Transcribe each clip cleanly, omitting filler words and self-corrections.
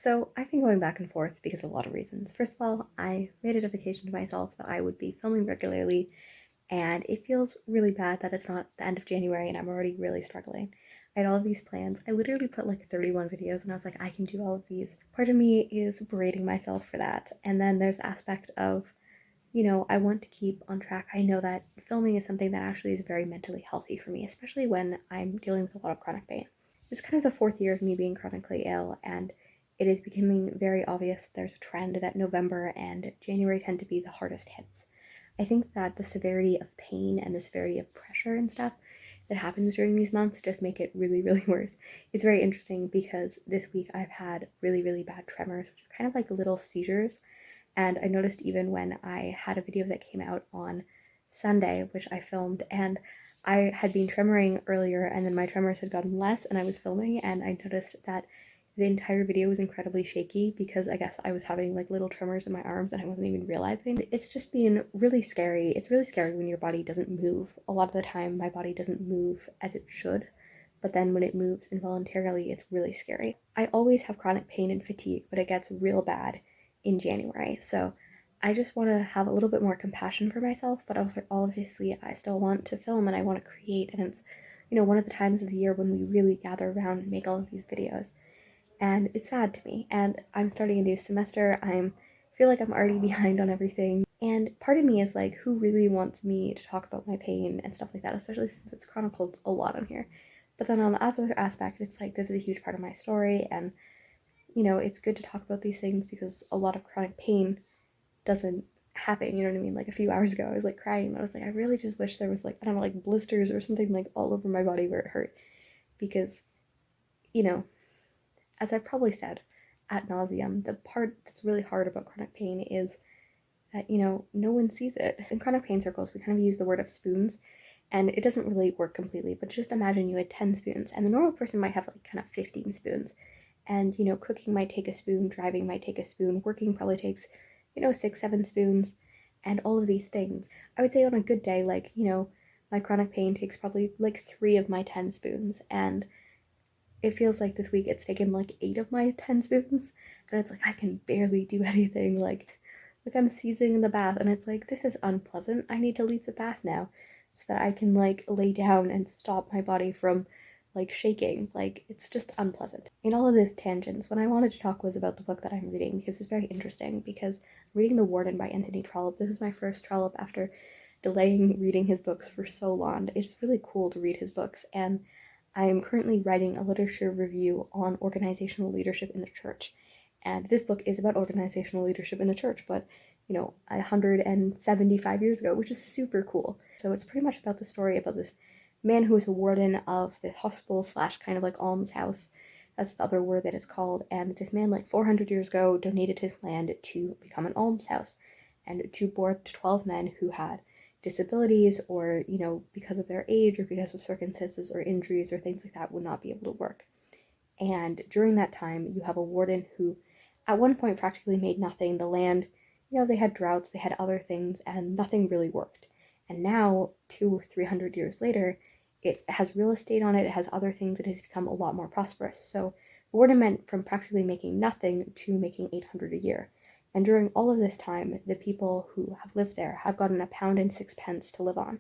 So I've been going back and forth because of a lot of reasons. First of all, I made a dedication to myself that I would be filming regularly, and it feels really bad that it's not the end of January and I'm already really struggling. I had all of these plans. I literally put like 31 videos and I was like, I can do all of these. Part of me is berating myself for that. And then there's the aspect of, I want to keep on track. I know that filming is something that actually is very mentally healthy for me, especially when I'm dealing with a lot of chronic pain. It's kind of the fourth year of me being chronically ill, and it is becoming very obvious that there's a trend that November and January tend to be the hardest hits. I think that the severity of pain and the severity of pressure and stuff that happens during these months just make it really, really worse. It's very interesting because this week I've had really, really bad tremors, which are kind of like little seizures. And I noticed even when I had a video that came out on Sunday, which I filmed, and I had been tremoring earlier, and then my tremors had gotten less, and I was filming, and I noticed that the entire video was incredibly shaky because I guess I was having like little tremors in my arms and I wasn't even realizing. It's just been really scary. It's really scary when your body doesn't move. A lot of the time, my body doesn't move as it should, but then when it moves involuntarily, it's really scary. I always have chronic pain and fatigue, but it gets real bad in January. So I just want to have a little bit more compassion for myself, but obviously I still want to film and I want to create. And it's, one of the times of the year when we really gather around and make all of these videos. And it's sad to me. And I'm starting a new semester. Feel like I'm already behind on everything. And part of me is like, who really wants me to talk about my pain and stuff like that, especially since it's chronicled a lot on here. But then on the other aspect, it's like this is a huge part of my story, and it's good to talk about these things because a lot of chronic pain doesn't happen, you know what I mean? Like a few hours ago, I was like crying, and I was like, I really just wish there was like, I don't know, like blisters or something like all over my body where it hurt. Because, you know, as I've probably said ad nauseum, the part that's really hard about chronic pain is that, no one sees it. In chronic pain circles, we kind of use the word of spoons, and it doesn't really work completely, but just imagine you had 10 spoons, and the normal person might have like kind of 15 spoons. And, cooking might take a spoon, driving might take a spoon, working probably takes, 6, 7 spoons, and all of these things. I would say on a good day, like, my chronic pain takes probably like 3 of my 10 spoons, and it feels like this week it's taken like 8 of my 10 spoons, and it's like I can barely do anything. Like I'm seizing in the bath, and it's like this is unpleasant. I need to leave the bath now, so that I can like lay down and stop my body from like shaking. Like it's just unpleasant. In all of these tangents, what I wanted to talk was about the book that I'm reading because it's very interesting. Because I'm reading The Warden by Anthony Trollope. This is my first Trollope after delaying reading his books for so long. It's really cool to read his books, and I am currently writing a literature review on organizational leadership in the church. And this book is about organizational leadership in the church, but 175 years ago, which is super cool. So it's pretty much about the story about this man who is a warden of the hospital slash kind of like almshouse. That's the other word that it's called. And this man, like 400 years ago, donated his land to become an almshouse and to board 12 men who had disabilities or, because of their age or because of circumstances or injuries or things like that, would not be able to work. And during that time, you have a warden who, at one point, practically made nothing. The land, they had droughts, they had other things, and nothing really worked. And now, 200 or 300 years later, it has real estate on it, it has other things, it has become a lot more prosperous. So, the warden meant from practically making nothing to making 800 a year. And during all of this time, the people who have lived there have gotten a pound and sixpence to live on.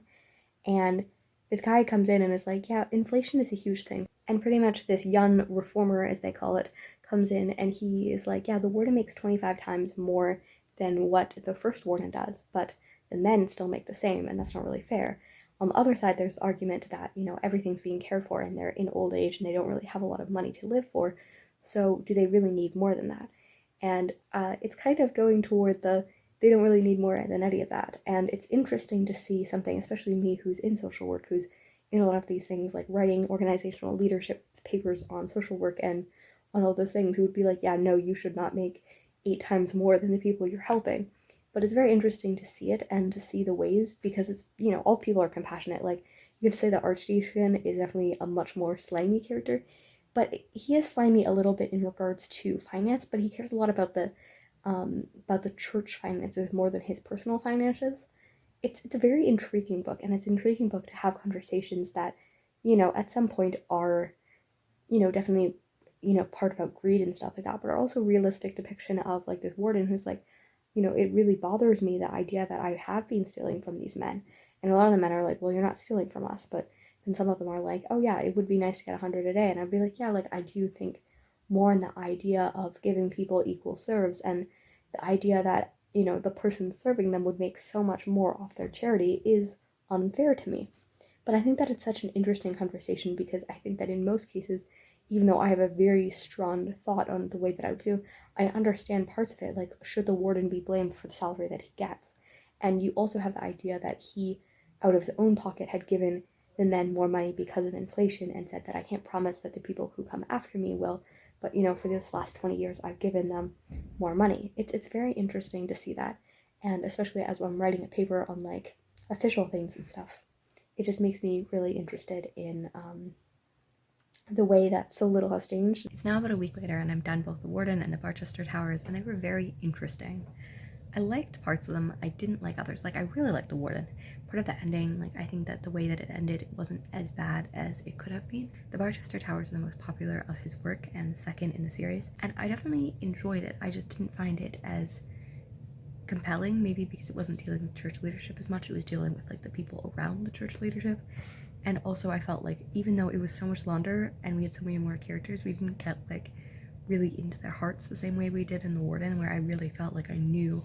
And this guy comes in and is like, yeah, inflation is a huge thing. And pretty much this young reformer, as they call it, comes in and he is like, yeah, the warden makes 25 times more than what the first warden does, but the men still make the same, and that's not really fair. On the other side, there's the argument that, everything's being cared for and they're in old age and they don't really have a lot of money to live for, so do they really need more than that? And it's kind of going toward they don't really need more than any of that. And it's interesting to see something, especially me who's in social work, who's in a lot of these things, like writing organizational leadership papers on social work and on all those things, who would be like, yeah, no, you should not make 8 times more than the people you're helping. But it's very interesting to see it and to see the ways, because it's, all people are compassionate. Like, you could say that Archdeacon is definitely a much more slimy character, but he is slimy a little bit in regards to finance, but he cares a lot about the church finances more than his personal finances. It's a very intriguing book, and it's an intriguing book to have conversations that, at some point are, definitely you know, part about greed and stuff like that, but are also realistic depiction of like this warden who's like, you know, it really bothers me the idea that I have been stealing from these men. And a lot of the men are like, well, you're not stealing from us. But then some of them are like, oh yeah, it would be nice to get 100 a day. And I'd be like, yeah, like I do think more in the idea of giving people equal serves, and the idea that, you know, the person serving them would make so much more off their charity is unfair to me. But I think that it's such an interesting conversation because I think that in most cases, even though I have a very strong thought on the way that I would do, I understand parts of it. Like, should the warden be blamed for the salary that he gets? And you also have the idea that he, out of his own pocket, had given the men more money because of inflation and said that I can't promise that the people who come after me will, but you know, for this last 20 years, I've given them more money. It's very interesting to see that. And especially as I'm writing a paper on like official things and stuff, it just makes me really interested in the way that so little has changed. It's now about a week later, and I'm done both the Warden and the Barchester Towers, and they were very interesting. I liked parts of them, I didn't like others. Like, I really liked the Warden. Part of the ending, like, I think that the way that it ended wasn't as bad as it could have been. The Barchester Towers are the most popular of his work and second in the series, and I definitely enjoyed it. I just didn't find it as compelling, maybe because it wasn't dealing with church leadership as much, it was dealing with like the people around the church leadership. And also I felt like even though it was so much longer and we had so many more characters, we didn't get like really into their hearts the same way we did in the Warden, where I really felt like I knew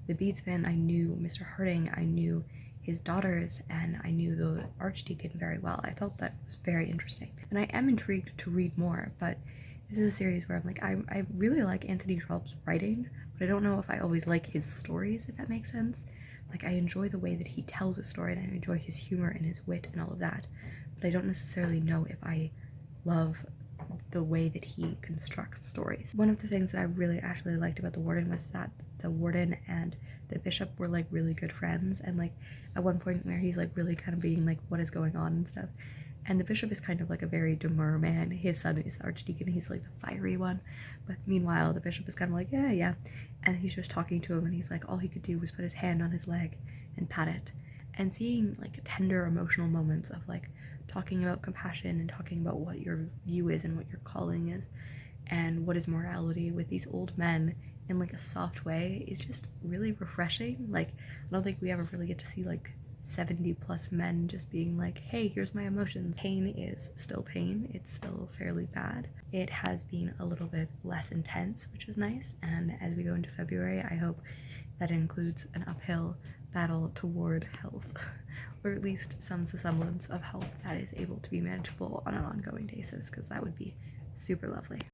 the Beadsman, I knew Mr. Harding, I knew his daughters, and I knew the Archdeacon very well. I felt that was very interesting, and I am intrigued to read more, but this is a series where I'm like, I really like Anthony Trollope's writing, but I don't know if I always like his stories, if that makes sense. Like, I enjoy the way that he tells a story, and I enjoy his humor and his wit and all of that, but I don't necessarily know if I love the way that he constructs stories. One of the things that I really actually liked about the Warden was that the Warden and the Bishop were like really good friends, and like at one point where he's like really kind of being like, what is going on and stuff, and the Bishop is kind of like a very demure man. His son is the Archdeacon, he's like the fiery one, but meanwhile the Bishop is kind of like, yeah, and he's just talking to him, and he's like, all he could do was put his hand on his leg and pat it. And seeing like tender emotional moments of like talking about compassion and talking about what your view is and what your calling is and what is morality with these old men in like a soft way is just really refreshing. Like, I don't think we ever really get to see like 70 plus men just being like, hey, here's my emotions. Pain is still pain, it's still fairly bad. It has been a little bit less intense, which is nice, and as we go into February, I hope that includes an uphill battle toward health, or at least some semblance of health that is able to be manageable on an ongoing basis, because that would be super lovely.